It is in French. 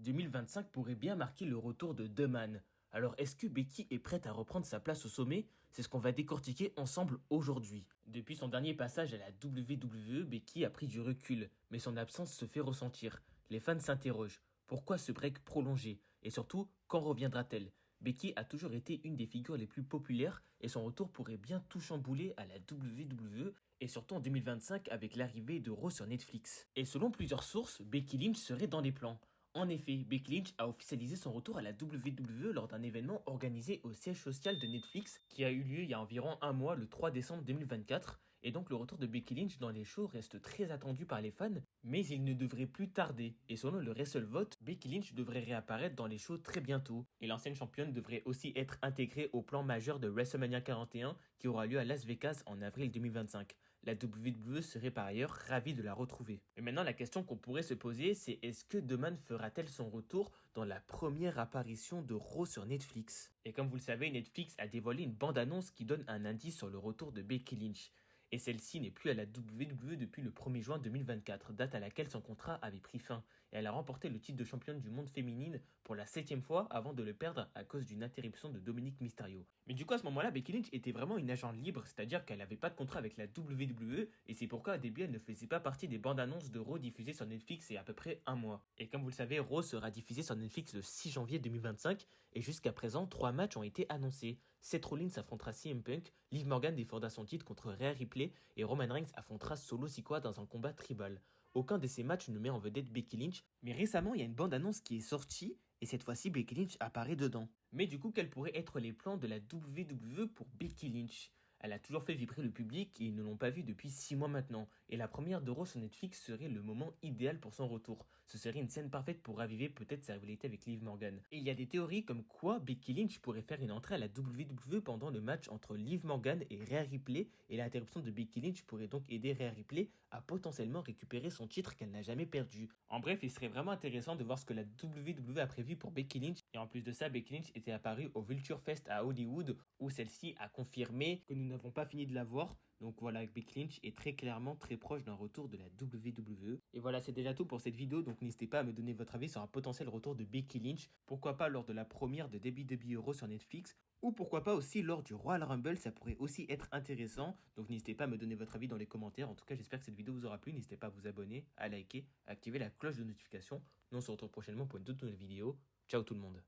2025 pourrait bien marquer le retour de deux man. Alors est-ce que Becky est prête à reprendre sa place au sommet? C'est ce qu'on va décortiquer ensemble aujourd'hui. Depuis son dernier passage à la WWE, Becky a pris du recul, mais son absence se fait ressentir. Les fans s'interrogent. Pourquoi ce break prolongé? Et surtout, quand reviendra-t-elle? Becky a toujours été une des figures les plus populaires et son retour pourrait bien tout chambouler à la WWE et surtout en 2025 avec l'arrivée de Raw sur Netflix. Et selon plusieurs sources, Becky Lynch serait dans les plans. En effet, Becky Lynch a officialisé son retour à la WWE lors d'un événement organisé au siège social de Netflix qui a eu lieu il y a environ un mois, le 3 décembre 2024. Et donc le retour de Becky Lynch dans les shows reste très attendu par les fans, mais il ne devrait plus tarder. Et selon le WrestleVote, Becky Lynch devrait réapparaître dans les shows très bientôt. Et l'ancienne championne devrait aussi être intégrée au plan majeur de WrestleMania 41 qui aura lieu à Las Vegas en avril 2025. La WWE serait par ailleurs ravie de la retrouver. Mais maintenant la question qu'on pourrait se poser, c'est est-ce que Deman fera-t-elle son retour dans la première apparition de Raw sur Netflix? Et comme vous le savez, Netflix a dévoilé une bande-annonce qui donne un indice sur le retour de Becky Lynch. Et celle-ci n'est plus à la WWE depuis le 1er juin 2024, date à laquelle son contrat avait pris fin. Et elle a remporté le titre de championne du monde féminine pour la 7e fois avant de le perdre à cause d'une interruption de Dominic Mysterio. Mais du coup à ce moment-là, Becky Lynch était vraiment une agent libre, c'est-à-dire qu'elle n'avait pas de contrat avec la WWE et c'est pourquoi au début elle ne faisait pas partie des bandes annonces de Raw diffusées sur Netflix il y a à peu près un mois. Et comme vous le savez, Raw sera diffusé sur Netflix le 6 janvier 2025 et jusqu'à présent 3 matchs ont été annoncés. Seth Rollins affrontera CM Punk, Liv Morgan défendra son titre contre Rhea Ripley et Roman Reigns affrontera Solo Sikoa dans un combat tribal. Aucun de ces matchs ne met en vedette Becky Lynch, mais récemment il y a une bande-annonce qui est sortie et cette fois-ci Becky Lynch apparaît dedans. Mais du coup, quels pourraient être les plans de la WWE pour Becky Lynch? Elle a toujours fait vibrer le public et ils ne l'ont pas vue depuis 6 mois maintenant. Et la première de Raw sur Netflix serait le moment idéal pour son retour. Ce serait une scène parfaite pour raviver peut-être sa rivalité avec Liv Morgan. Et il y a des théories comme quoi Becky Lynch pourrait faire une entrée à la WWE pendant le match entre Liv Morgan et Rhea Ripley. Et l'interruption de Becky Lynch pourrait donc aider Rhea Ripley à potentiellement récupérer son titre qu'elle n'a jamais perdu. En bref, il serait vraiment intéressant de voir ce que la WWE a prévu pour Becky Lynch. Et en plus de ça, Becky Lynch était apparue au Vulture Fest à Hollywood où celle-ci a confirmé que nous n'avons pas fini de la voir. Donc voilà, Becky Lynch est très clairement très proche d'un retour de la WWE. Et voilà, c'est déjà tout pour cette vidéo. Donc n'hésitez pas à me donner votre avis sur un potentiel retour de Becky Lynch. Pourquoi pas lors de la première de WWE Raw sur Netflix. Ou pourquoi pas aussi lors du Royal Rumble, ça pourrait aussi être intéressant. Donc n'hésitez pas à me donner votre avis dans les commentaires. En tout cas, j'espère que cette vidéo vous aura plu. N'hésitez pas à vous abonner, à liker, à activer la cloche de notification. Nous on se retrouve prochainement pour une toute nouvelle vidéo. Ciao tout le monde.